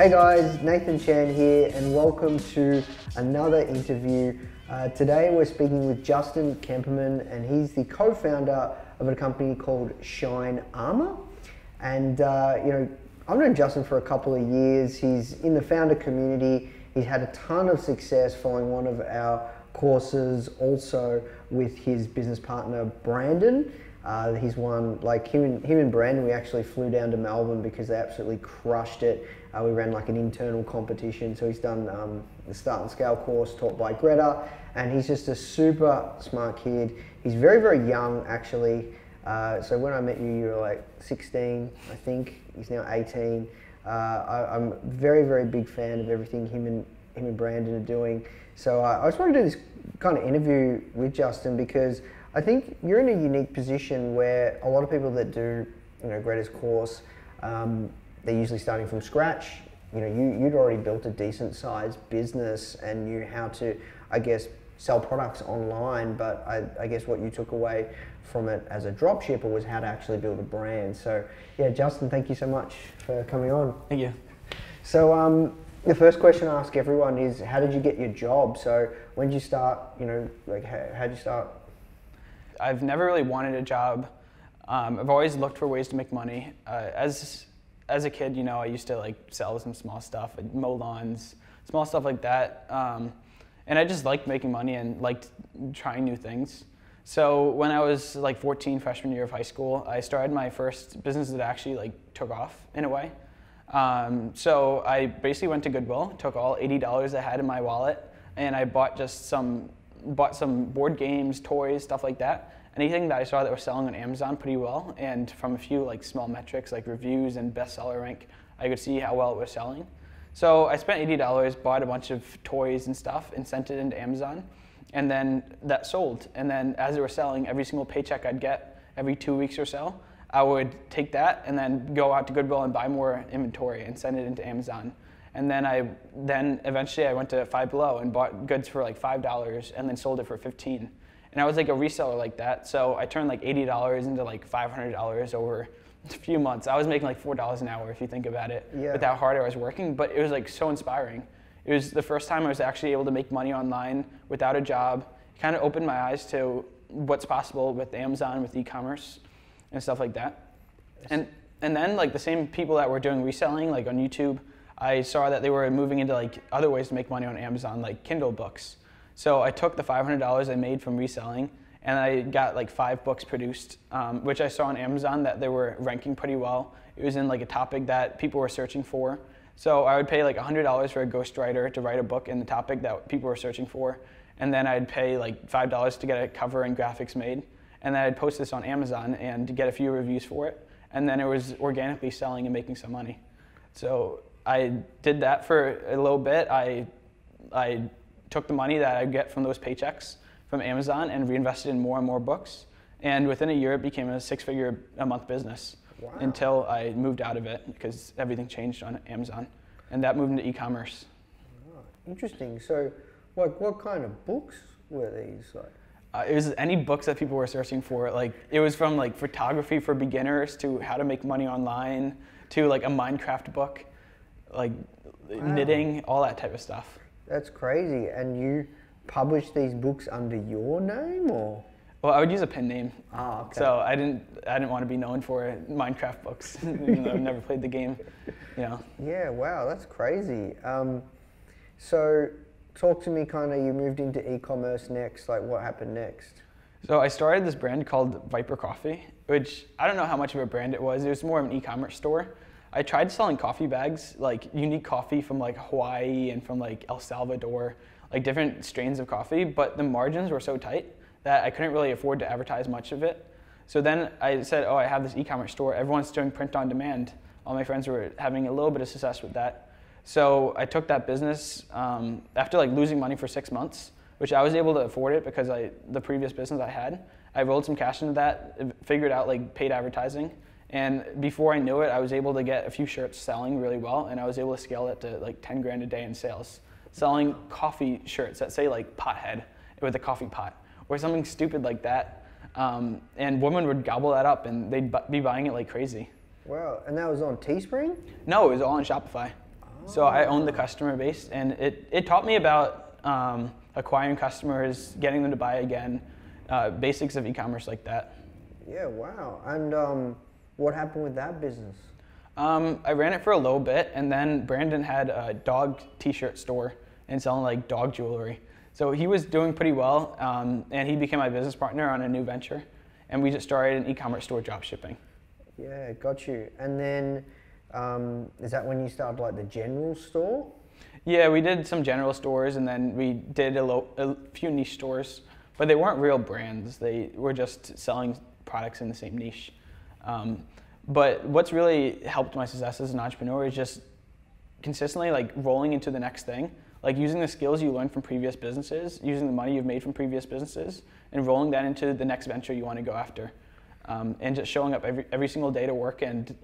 Hey guys, Nathan Chan here and welcome to another interview. Today we're speaking with Justin Kemperman and he's the co-founder of a company called Shine Armor. And I've known Justin for a couple of years. He's in the Foundr community. He's had a ton of success following one of our courses, also with his business partner Brandon. He's won, like him and Brandon, we actually flew down to Melbourne because they absolutely crushed it. We ran like an internal competition. So he's done the Start and Scale course taught by Greta, and he's just a super smart kid. He's very, very young actually. So when I met you, you were like 16, I think. He's now 18. I'm a very, very big fan of everything him and Brandon are doing. So I just wanted to do this kind of interview with Justin because I think you're in a unique position where a lot of people that do, Greta's course, they're usually starting from scratch. You'd already built a decent sized business and knew how to, I guess, sell products online, but I guess what you took away from it as a dropshipper was how to actually build a brand. So yeah, Justin, thank you so much for coming on. Thank you. So the first question I ask everyone is, how did you get your job? So when did you start, how did you start? I've never really wanted a job. I've always looked for ways to make money. As a kid, I used to sell some small stuff, like mow lawns, small stuff like that. And I just liked making money and liked trying new things. So when I was 14, freshman year of high school, I started my first business that actually took off in a way. So I basically went to Goodwill, took all $80 I had in my wallet, and I bought some board games, toys, stuff like that. Anything that I saw that was selling on Amazon pretty well, and from a few small metrics like reviews and bestseller rank, I could see how well it was selling. So I spent $80, bought a bunch of toys and stuff, and sent it into Amazon, and then that sold. And then as it was selling, every single paycheck I'd get every 2 weeks or so, I would take that and then go out to Goodwill and buy more inventory and send it into Amazon. And then eventually I went to Five Below and bought goods for $5 and then sold it for $15. And I was a reseller like that, so I turned $80 into $500 over a few months. I was making $4 an hour if you think about it, with how hard I was working, but it was so inspiring. It was the first time I was actually able to make money online without a job. It kind of opened my eyes to what's possible with Amazon, with e-commerce and stuff like that. And then the same people that were doing reselling on YouTube, I saw that they were moving into other ways to make money on Amazon, like Kindle books. So I took the $500 I made from reselling and I got 5 books produced, which I saw on Amazon that they were ranking pretty well. It was in a topic that people were searching for. So I would pay $100 for a ghostwriter to write a book in the topic that people were searching for. And then I'd pay $5 to get a cover and graphics made. And then I'd post this on Amazon and get a few reviews for it. And then it was organically selling and making some money. So I did that for a little bit. I took the money that I get from those paychecks from Amazon and reinvested in more and more books. And within a year, it became a 6-figure a month business. Wow. Until I moved out of it because everything changed on Amazon. And that moved into e-commerce. Oh, interesting. So what kind of books were these? It was any books that people were searching for. It was from photography for beginners to how to make money online to a Minecraft book, wow. Knitting, all that type of stuff. That's crazy. And you published these books under your name, or? Well, I would use a pen name. Oh, okay. So I didn't want to be known for Minecraft books, even though I've never played the game. Yeah, wow, that's crazy. So talk to me you moved into e-commerce next, what happened next? So I started this brand called Viper Coffee, which I don't know how much of a brand it was. It was more of an e-commerce store. I tried selling coffee bags, unique coffee from Hawaii and from El Salvador, different strains of coffee, but the margins were so tight that I couldn't really afford to advertise much of it. So then I said, I have this e-commerce store. Everyone's doing print on demand. All my friends were having a little bit of success with that. So I took that business after losing money for 6 months, which I was able to afford it because the previous business I had. I rolled some cash into that, figured out paid advertising. And before I knew it, I was able to get a few shirts selling really well, and I was able to scale it to 10 grand a day in sales. Selling coffee shirts that say pothead with a coffee pot, or something stupid like that. And women would gobble that up and they'd be buying it like crazy. Wow, and that was on Teespring? No, it was all on Shopify. So I owned the customer base, and it taught me about acquiring customers, getting them to buy again, basics of e-commerce like that. Yeah, wow. And what happened with that business? I ran it for a little bit, and then Brandon had a dog t-shirt store and selling like dog jewelry. So he was doing pretty well, and he became my business partner on a new venture, and we just started an e-commerce store drop shipping. Yeah, got you. And then is that when you started like the general store? Yeah, we did some general stores, and then we did a few niche stores, but they weren't real brands. They were just selling products in the same niche. But what's really helped my success as an entrepreneur is just consistently like rolling into the next thing, like using the skills you learned from previous businesses, using the money you've made from previous businesses, and rolling that into the next venture you want to go after. And just showing up every single day to work, and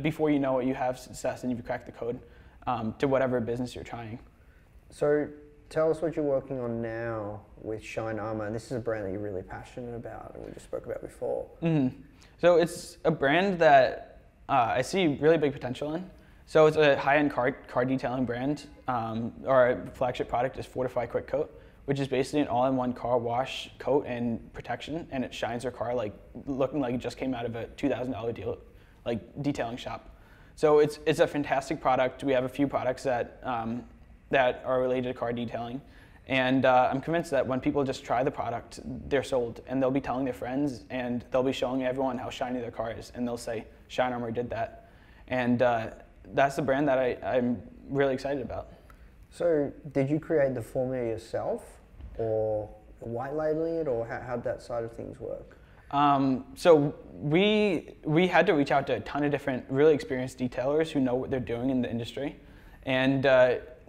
before you know it, you have success and you've cracked the code to whatever business you're trying. So tell us what you're working on now with Shine Armor, and this is a brand that you're really passionate about, and we just spoke about before. Mm-hmm. So it's a brand that I see really big potential in. So it's a high-end car detailing brand. Our flagship product is Fortify Quick Coat, which is basically an all-in-one car wash, coat, and protection, and it shines your car like looking like it just came out of a $2,000 deal, like detailing shop. So it's a fantastic product. We have a few products that are related to car detailing, and I'm convinced that when people just try the product, they're sold, and they'll be telling their friends, and they'll be showing everyone how shiny their car is, and they'll say, Shine Armor did that. And that's the brand that I'm really excited about. So did you create the formula yourself, or white labeling it, or how'd that side of things work? So we had to reach out to a ton of different really experienced detailers who know what they're doing in the industry, and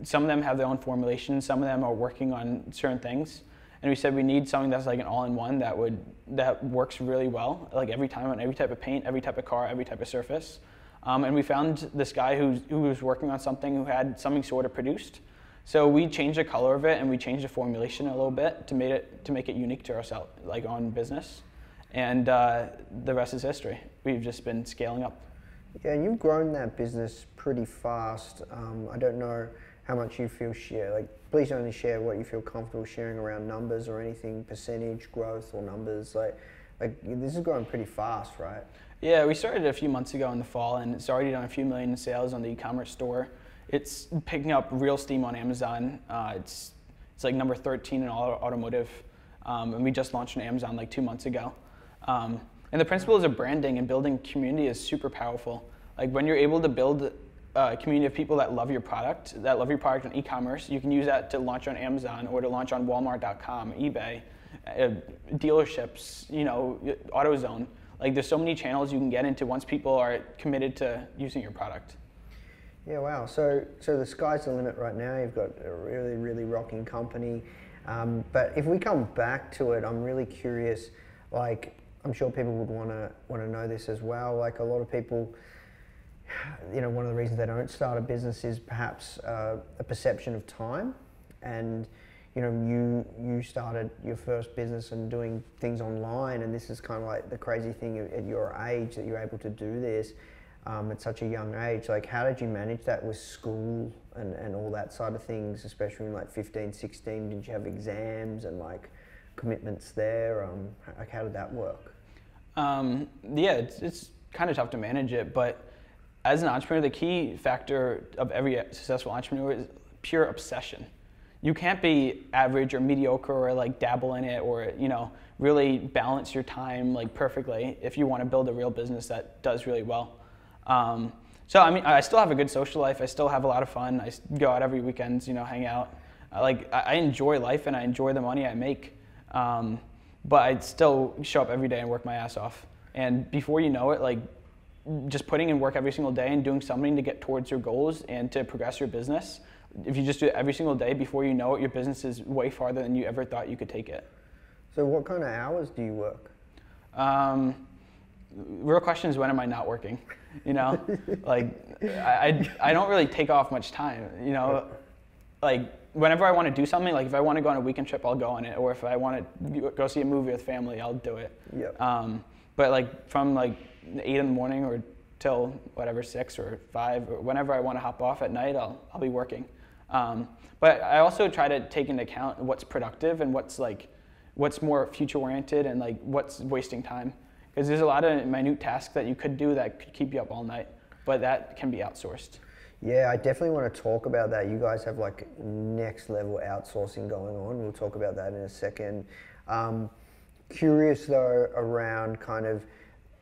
some of them have their own formulations, some of them are working on certain things, and we said we need something that's like an all-in-one that works really well, like every time on every type of paint, every type of car, every type of surface. And we found this guy who was working on something who had something sort of produced. So we changed the color of it, and we changed the formulation a little bit to make it unique to ourselves, like on business. And the rest is history. We've just been scaling up. Yeah, and you've grown that business pretty fast. I don't know how much you feel please only share what you feel comfortable sharing around numbers or anything, percentage growth or numbers. Like this is growing pretty fast, right? Yeah, we started a few months ago in the fall, and it's already done a few million in sales on the e-commerce store. It's picking up real steam on Amazon. It's like number 13 in all automotive, and we just launched on Amazon like 2 months ago. And the principles of branding and building community is super powerful. Like when you're able to build a community of people that love your product on e-commerce, you can use that to launch on Amazon or to launch on Walmart.com, eBay, dealerships, AutoZone. Like there's so many channels you can get into once people are committed to using your product. Yeah, wow. So the sky's the limit right now. You've got a really, really rocking company. But if we come back to it, I'm really curious, like I'm sure people would want to know this as well. Like a lot of people, one of the reasons they don't start a business is perhaps a perception of time. And you started your first business and doing things online, and this is kind of like the crazy thing at your age that you're able to do this at such a young age. Like how did you manage that with school and all that side of things, especially in like 15, 16? Did you have exams and like commitments there? Like how did that work? Yeah, it's kind of tough to manage it, but as an entrepreneur, the key factor of every successful entrepreneur is pure obsession. You can't be average or mediocre or like dabble in it or really balance your time like perfectly if you want to build a real business that does really well. So I mean, I still have a good social life. I still have a lot of fun. I go out every weekend, hang out. I enjoy life and I enjoy the money I make. But I still show up every day and work my ass off. And before you know it, like just putting in work every single day and doing something to get towards your goals and to progress your business. If you just do it every single day, before you know it, your business is way farther than you ever thought you could take it. So what kind of hours do you work? Real question is, when am I not working? Like I don't really take off much time, like whenever I want to do something, like if I want to go on a weekend trip, I'll go on it. Or if I want to go see a movie with family, I'll do it. Yep. But like from like 8 in the morning or till whatever 6 or 5 or whenever I want to hop off at night, I'll be working. But I also try to take into account what's productive and what's more future oriented and like what's wasting time. Because there's a lot of minute tasks that you could do that could keep you up all night, but that can be outsourced. Yeah, I definitely want to talk about that. You guys have like next level outsourcing going on. We'll talk about that in a second. Curious though around kind of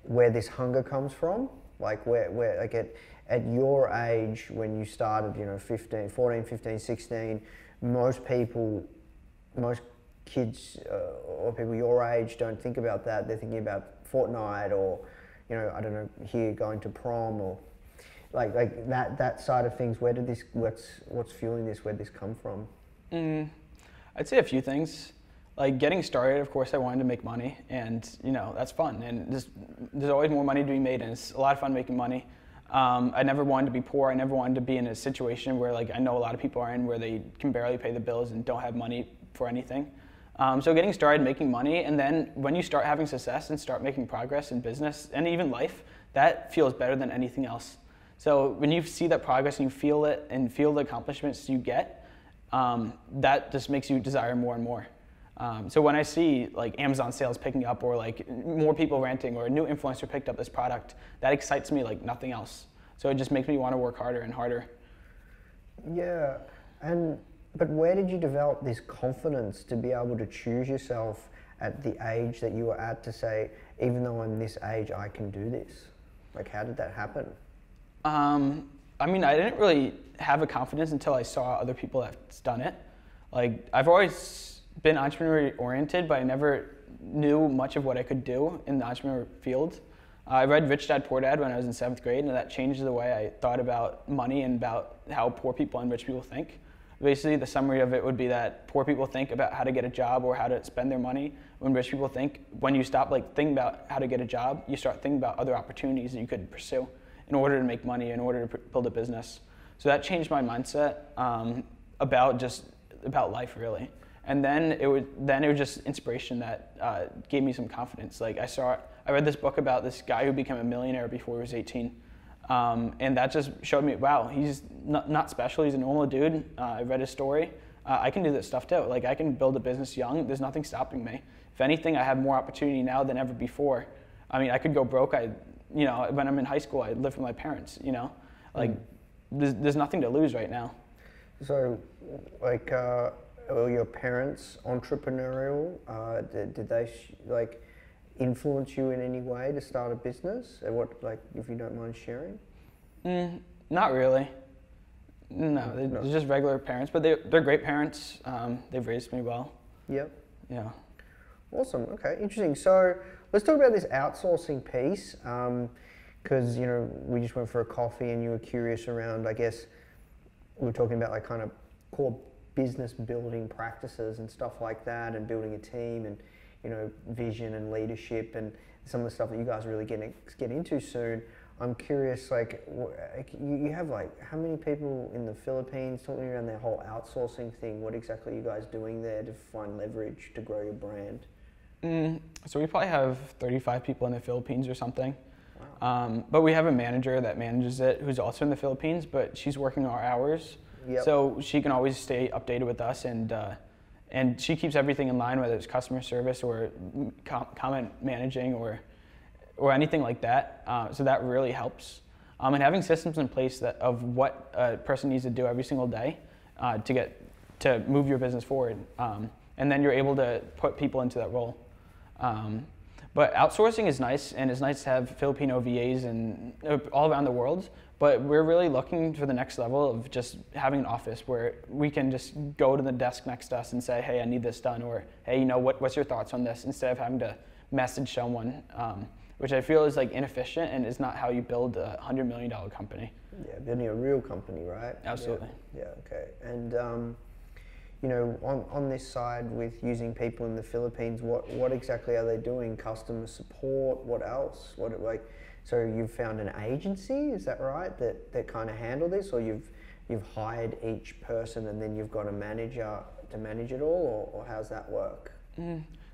where this hunger comes from, like where like at your age when you started, 14, 15, 16, most kids or people your age don't think about that. They're thinking about Fortnite or, I don't know, here going to prom or like that side of things. Where did this, what's fueling this? Where did this come from? I'd say a few things. Like getting started, of course, I wanted to make money, and that's fun. And there's always more money to be made, and it's a lot of fun making money. I never wanted to be poor. I never wanted to be in a situation where like I know a lot of people are in, where they can barely pay the bills and don't have money for anything. So getting started making money, and then when you start having success and start making progress in business and even life, that feels better than anything else. So when you see that progress and you feel it and feel the accomplishments you get, that just makes you desire more and more. So when I see like Amazon sales picking up or like more people renting or a new influencer picked up this product, that excites me like nothing else. So it just makes me want to work harder and harder. Yeah, but where did you develop this confidence to be able to choose yourself at the age that you were at to say, even though I'm this age, I can do this? Like, how did that happen? I mean, I didn't really have a confidence until I saw other people that's done it. Like, I've always been entrepreneur oriented, but I never knew much of what I could do in the entrepreneur field. I read Rich Dad Poor Dad when I was in 7th grade, and that changed the way I thought about money and about how poor people and rich people think. Basically, the summary of it would be that poor people think about how to get a job or how to spend their money, when rich people think, when you stop like thinking about how to get a job, you start thinking about other opportunities that you could pursue in order to make money, in order to build a business. So that changed my mindset about life, really. And then it was just inspiration that gave me some confidence. Like I read this book about this guy who became a millionaire before he was 18. And that just showed me, wow, he's not special, he's a normal dude. I read his story. I can do this stuff too. Like I can build a business young, there's nothing stopping me. If anything, I have more opportunity now than ever before. I mean, I could go broke. When I'm in high school, I live with my parents, Like there's nothing to lose right now. So, like, were your parents entrepreneurial? Did they influence you in any way to start a business? And what, if you don't mind sharing? Not really. No, they're just regular parents, but they're great parents. They've raised me well. Yep. Yeah. Awesome. Okay, interesting. So let's talk about this outsourcing piece, because we just went for a coffee and you were curious around. I guess we were talking about kind of core business building practices and stuff like that, and building a team and vision and leadership and some of the stuff that you guys are really get into soon. I'm curious, you have how many people in the Philippines? Talking around their whole outsourcing thing. What exactly are you guys doing there to find leverage to grow your brand? So we probably have 35 people in the Philippines or something. Wow. But we have a manager that manages it who's also in the Philippines, but she's working our hours. Yep. So she can always stay updated with us, and she keeps everything in line, whether it's customer service or comment managing or anything like that. So that really helps. And having systems in place of what a person needs to do every single day to move your business forward. And then you're able to put people into that role. But outsourcing is nice, and it's nice to have Filipino VAs and all around the world. But we're really looking for the next level of just having an office where we can just go to the desk next to us and say, hey, I need this done, or hey, what's your thoughts on this, instead of having to message someone, which I feel is inefficient and is not how you build a $100 million company. Yeah, building a real company, right? Absolutely. Yeah, okay. And on this side with using people in the Philippines, what exactly are they doing? Customer support? What else? So you've found an agency, is that right, that kind of handle this, or you've hired each person and then you've got a manager to manage it all, or how's that work?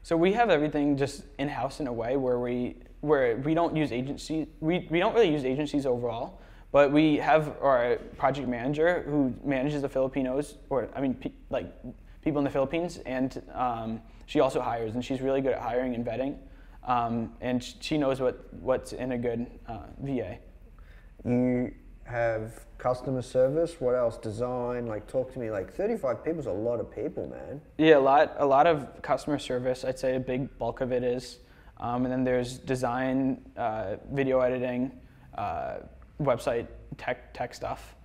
So we have everything just in-house in a way where we where we don't use agencies. We don't really use agencies overall, but we have our project manager who manages the Filipinos, or I mean, like people in the Philippines, and she also hires, and she's really good at hiring and vetting, and she knows what's in a good VA. You have customer service. What else? Design. Like, talk to me. Like, 35 people is a lot of people, man. Yeah, a lot of customer service. I'd say a big bulk of it is, and then there's design, video editing, website tech stuff,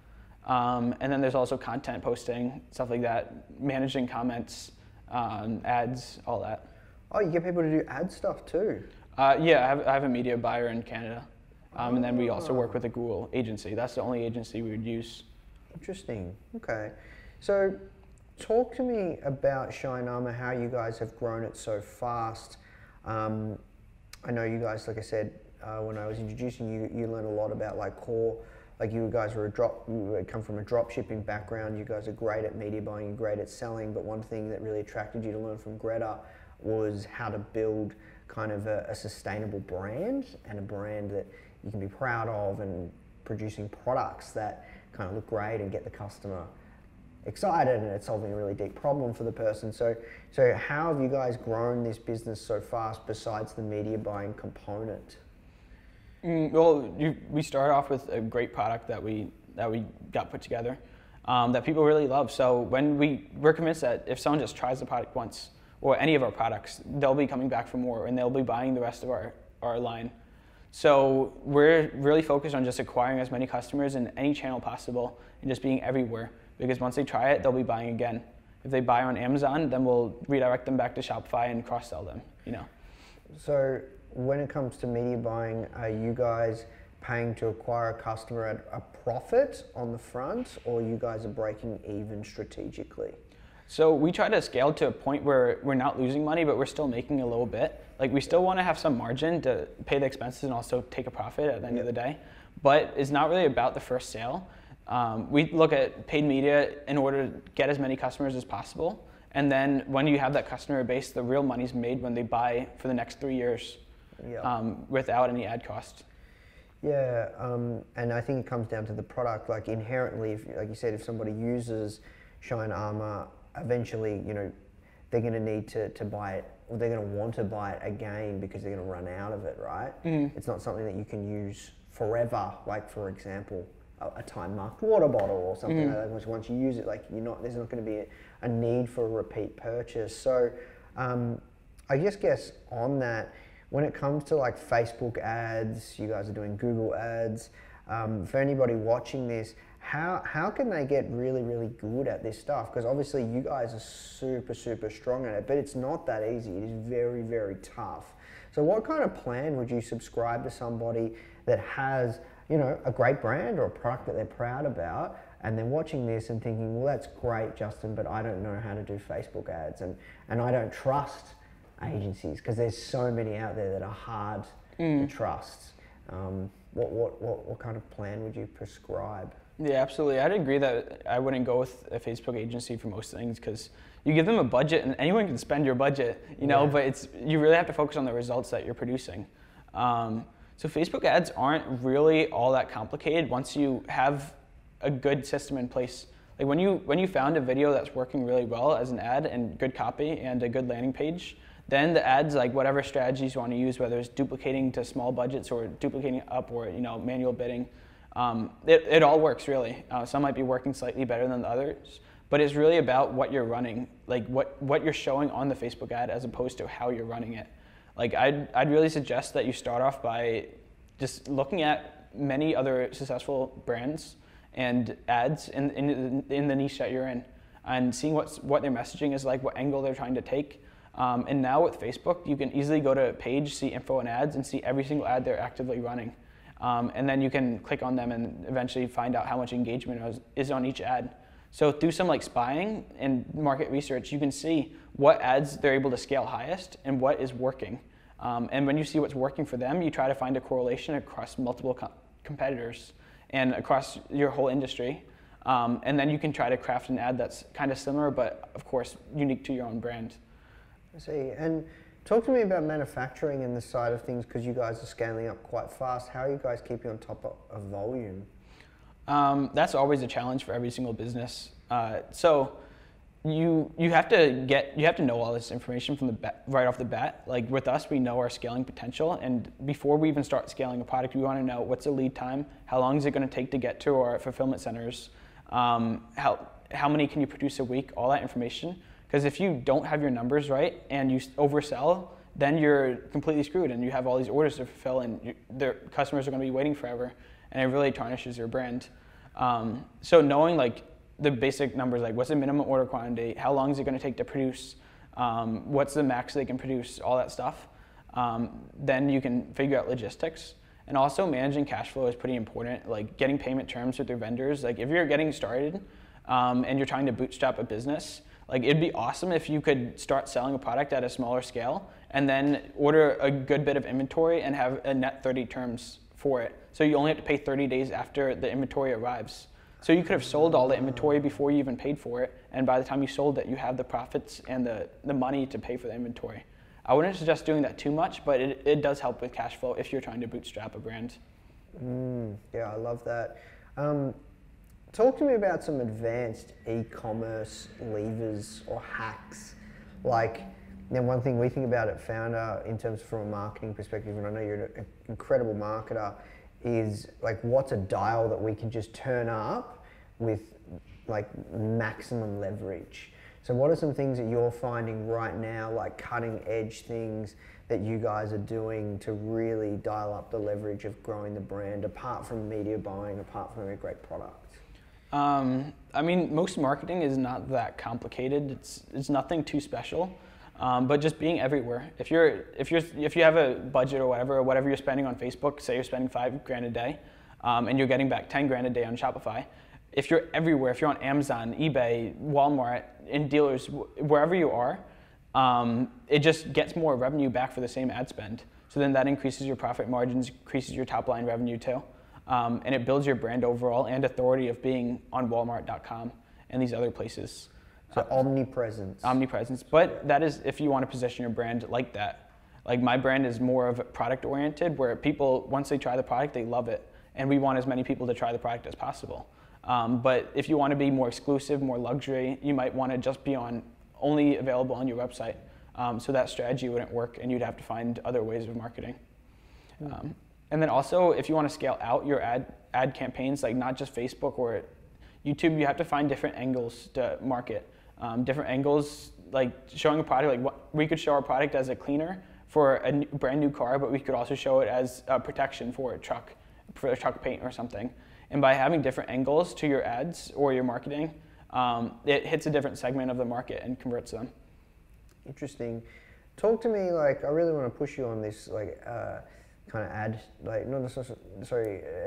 and then there's also content posting, stuff like that, managing comments, ads, all that. Oh, you get people to do ad stuff too? Yeah, I have a media buyer in Canada. And then we also work with a Google agency. That's the only agency we would use. Interesting. Okay. So talk to me about Shine Armor, how you guys have grown it so fast. I know you guys, like I said, when I was introducing you, you learned a lot about like core, like you guys were you come from a drop shipping background. You guys are great at media buying, you're great at selling, but one thing that really attracted you to learn from Greta was how to build kind of a sustainable brand, and a brand that you can be proud of, and producing products that kind of look great and get the customer excited, and it's solving a really deep problem for the person. So how have you guys grown this business so fast besides the media buying component? Well, we started off with a great product that we got put together that people really love. So when we're convinced that if someone just tries the product once, or any of our products, they'll be coming back for more, and they'll be buying the rest of our line. So we're really focused on just acquiring as many customers in any channel possible, and just being everywhere, because once they try it, they'll be buying again. If they buy on Amazon, then we'll redirect them back to Shopify and cross-sell them, you know. So when it comes to media buying, are you guys paying to acquire a customer at a profit on the front, or you guys are breaking even strategically? So we try to scale to a point where we're not losing money, but we're still making a little bit. Like, we still want to have some margin to pay the expenses and also take a profit at the end of the day. But it's not really about the first sale. We look at paid media in order to get as many customers as possible. And then when you have that customer base, the real money's made when they buy for the next 3 years without any ad cost. Yeah, and I think it comes down to the product. Like, inherently, like you said, if somebody uses Shine Armor, eventually, you know, they're going to need to buy it, or they're going to want to buy it again because they're going to run out of it, right? It's not something that you can use forever. Like, for example, a time-marked water bottle or something like that. Once you use it, like, there's not going to be a need for a repeat purchase. So, I guess on that, when it comes to like Facebook ads, you guys are doing Google ads. For anybody watching this, how can they get really, really good at this stuff? Because obviously you guys are super, super strong at it, but it's not that easy. It is very, very tough. So what kind of plan would you subscribe to somebody that has, you know, a great brand or a product that they're proud about, and they're watching this and thinking, well, that's great, Justin, but I don't know how to do Facebook ads, and I don't trust agencies, because there's so many out there that are hard to trust. What kind of plan would you prescribe? Yeah, absolutely. I'd agree that I wouldn't go with a Facebook agency for most things, because you give them a budget and anyone can spend your budget, you know, but you really have to focus on the results that you're producing. So Facebook ads aren't really all that complicated once you have a good system in place. Like, when you found a video that's working really well as an ad, and good copy and a good landing page, then the ads, like whatever strategies you want to use, whether it's duplicating to small budgets or duplicating up, or, you know, manual bidding, it all works really. Some might be working slightly better than the others, but it's really about what you're running, like what you're showing on the Facebook ad as opposed to how you're running it. Like, I'd really suggest that you start off by just looking at many other successful brands and ads in the niche that you're in, and seeing what their messaging is like, what angle they're trying to take. And now with Facebook, you can easily go to a page, see info and ads, and see every single ad they're actively running. And then you can click on them and eventually find out how much engagement is on each ad. So through some like spying and market research, you can see what ads they're able to scale highest and what is working. And when you see what's working for them, you try to find a correlation across multiple competitors and across your whole industry. And then you can try to craft an ad that's kind of similar, but of course unique to your own brand. I see. And Talk to me about manufacturing and the side of things, because you guys are scaling up quite fast. How are you guys keeping on top of volume? That's always a challenge for every single business. So you have to know all this information from right off the bat. Like with us, we know our scaling potential, and before we even start scaling a product, we want to know what's the lead time, how long is it going to take to get to our fulfillment centers, how many can you produce a week, all that information. Because if you don't have your numbers right and you oversell, then you're completely screwed, and you have all these orders to fulfill, and their customers are going to be waiting forever, and it really tarnishes your brand. So knowing like the basic numbers, like what's the minimum order quantity, how long is it going to take to produce, what's the max they can produce, all that stuff, then you can figure out logistics. And also managing cash flow is pretty important, like getting payment terms with your vendors. Like if you're getting started and you're trying to bootstrap a business, like it'd be awesome if you could start selling a product at a smaller scale and then order a good bit of inventory and have a net 30 terms for it. So you only have to pay 30 days after the inventory arrives. So you could have sold all the inventory before you even paid for it, and by the time you sold it, you have the profits and the money to pay for the inventory. I wouldn't suggest doing that too much, but it does help with cash flow if you're trying to bootstrap a brand. Yeah, I love that. Talk to me about some advanced e-commerce levers or hacks. Like, now one thing we think about at Foundr in terms from a marketing perspective, and I know you're an incredible marketer, is like what's a dial that we can just turn up with like maximum leverage. So what are some things that you're finding right now, like cutting edge things that you guys are doing to really dial up the leverage of growing the brand, apart from media buying, apart from a great product? I mean, most marketing is not that complicated. It's nothing too special, but just being everywhere. If you have a budget or whatever you're spending on Facebook, say you're spending $5,000 a day, and you're getting back $10,000 a day on Shopify. If you're everywhere, if you're on Amazon, eBay, Walmart, in dealers, wherever you are, it just gets more revenue back for the same ad spend. So then that increases your profit margins, increases your top line revenue too. And it builds your brand overall and authority of being on Walmart.com and these other places. So omnipresence. Omnipresence, but that is if you want to position your brand like that. Like my brand is more of product oriented, where people, once they try the product, they love it. And we want as many people to try the product as possible. But if you want to be more exclusive, more luxury, you might want to just be only available on your website. So that strategy wouldn't work, and you'd have to find other ways of marketing. And then also, if you want to scale out your ad campaigns, like not just Facebook or YouTube, you have to find different angles to market. Different angles, like showing a product, like we could show our product as a cleaner for a brand new car, but we could also show it as protection for a truck paint or something. And by having different angles to your ads or your marketing, it hits a different segment of the market and converts them. Interesting. Talk to me, like, I really want to push you on this, like, kind of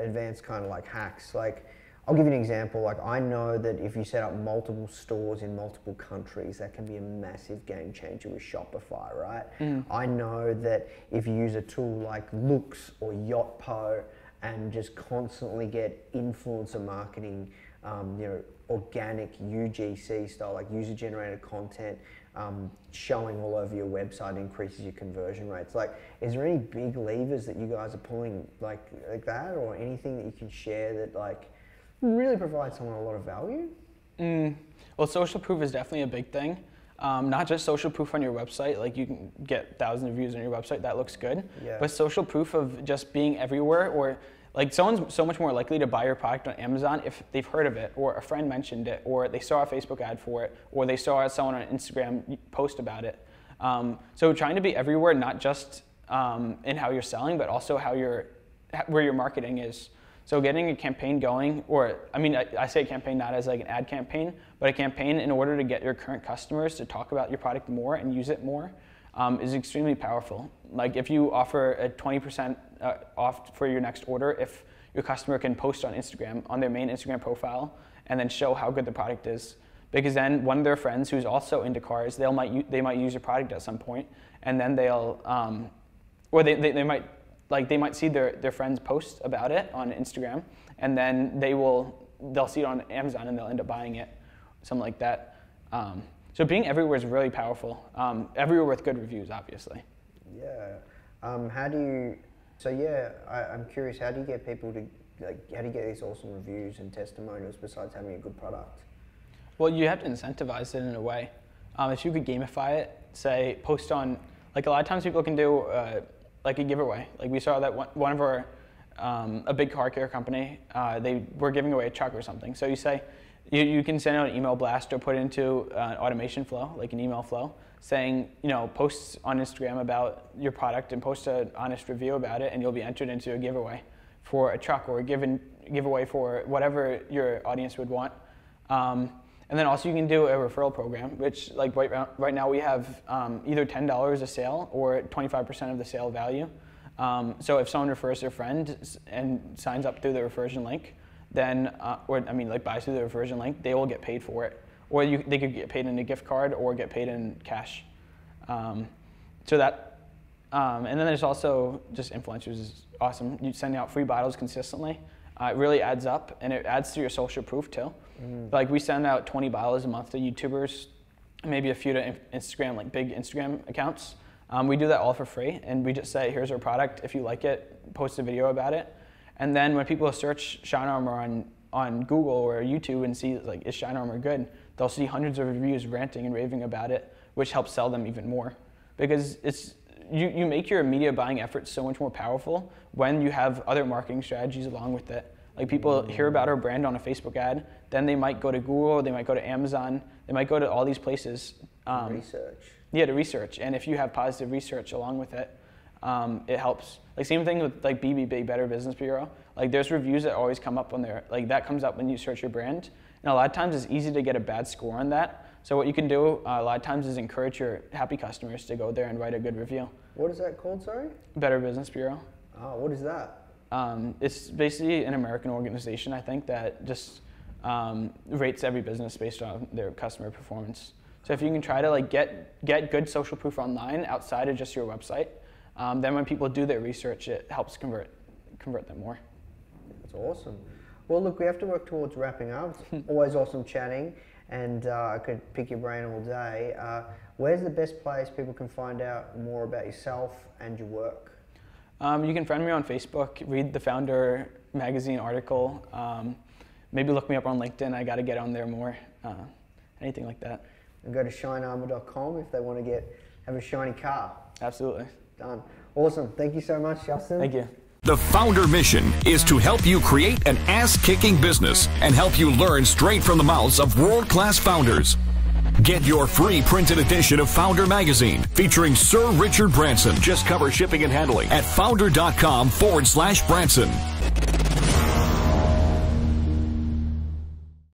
advanced kind of like hacks. Like, I'll give you an example. Like, I know that if you set up multiple stores in multiple countries, that can be a massive game changer with Shopify, right? I know that if you use a tool like Looks or Yotpo and just constantly get influencer marketing, organic UGC style, like user-generated content, showing all over your website increases your conversion rates. Like, is there any big levers that you guys are pulling like that, or anything that you can share that like really provides someone a lot of value? Well, social proof is definitely a big thing. Not just social proof on your website, like you can get thousands of views on your website, that looks good. Yeah. But social proof of just being everywhere, or like someone's so much more likely to buy your product on Amazon if they've heard of it, or a friend mentioned it, or they saw a Facebook ad for it, or they saw someone on Instagram post about it. So trying to be everywhere, not just in how you're selling, but also where your marketing is. So getting a campaign going, or I mean, I say a campaign not as like an ad campaign, but a campaign in order to get your current customers to talk about your product more and use it more is extremely powerful. Like if you offer a 20% off for your next order, if your customer can post on Instagram, on their main Instagram profile, and then show how good the product is. Because then one of their friends who's also into cars, they might use your product at some point, and then they'll, or they might see their friends post about it on Instagram, and then they'll see it on Amazon and they'll end up buying it, something like that. So being everywhere is really powerful. Everywhere with good reviews, obviously. Yeah. How do you? So yeah, I'm curious. How do you get people to how do you get these awesome reviews and testimonials besides having a good product? Well, you have to incentivize it in a way. If you could gamify it, say post on, like a lot of times people can do like a giveaway. Like we saw that one of our, a big car care company, they were giving away a truck or something. So you say, you can send out an email blast or put it into an automation flow, like an email flow, saying, post on Instagram about your product and post an honest review about it, and you'll be entered into a giveaway for a truck or a giveaway for whatever your audience would want. And then also you can do a referral program, which like right now we have either $10 a sale or 25% of the sale value. So if someone refers their friend and signs up through the reversion link, then, buys through the reversion link, they will get paid for it. Or they could get paid in a gift card or get paid in cash. And then there's also just influencers is awesome. You send out free bottles consistently. It really adds up, and it adds to your social proof too. Like we send out 20 bottles a month to YouTubers, maybe a few to Instagram, like big Instagram accounts. We do that all for free, and we just say, here's our product. If you like it, post a video about it. And then when people search Shine Armor on Google or YouTube and see like, is Shine Armor good? They'll see hundreds of reviews ranting and raving about it, which helps sell them even more. Because you make your media buying efforts so much more powerful when you have other marketing strategies along with it. Like people hear about our brand on a Facebook ad, then they might go to Google, they might go to Amazon, they might go to all these places. Research. Yeah, to research. And if you have positive research along with it, it helps. Like same thing with like BBB, Better Business Bureau. Like there's reviews that always come up on there. Like that comes up when you search your brand. And a lot of times it's easy to get a bad score on that. So what you can do a lot of times is encourage your happy customers to go there and write a good review. What is that called, sorry? Better Business Bureau. Oh, what is that? It's basically an American organization, I think, that just rates every business based on their customer performance. So if you can try to like get good social proof online outside of just your website, then when people do their research, it helps convert them more. That's awesome. Well, look, we have to work towards wrapping up. It's always awesome chatting, and I could pick your brain all day. Where's the best place people can find out more about yourself and your work? You can friend me on Facebook, read the Foundr magazine article, maybe look me up on LinkedIn. I got to get on there more, anything like that. And go to shinearmor.com if they want to have a shiny car. Absolutely. Done. Awesome. Thank you so much, Justin. Thank you. The Foundr mission is to help you create an ass-kicking business and help you learn straight from the mouths of world-class founders. Get your free printed edition of Foundr magazine featuring Sir Richard Branson. Just cover shipping and handling at foundr.com/Branson.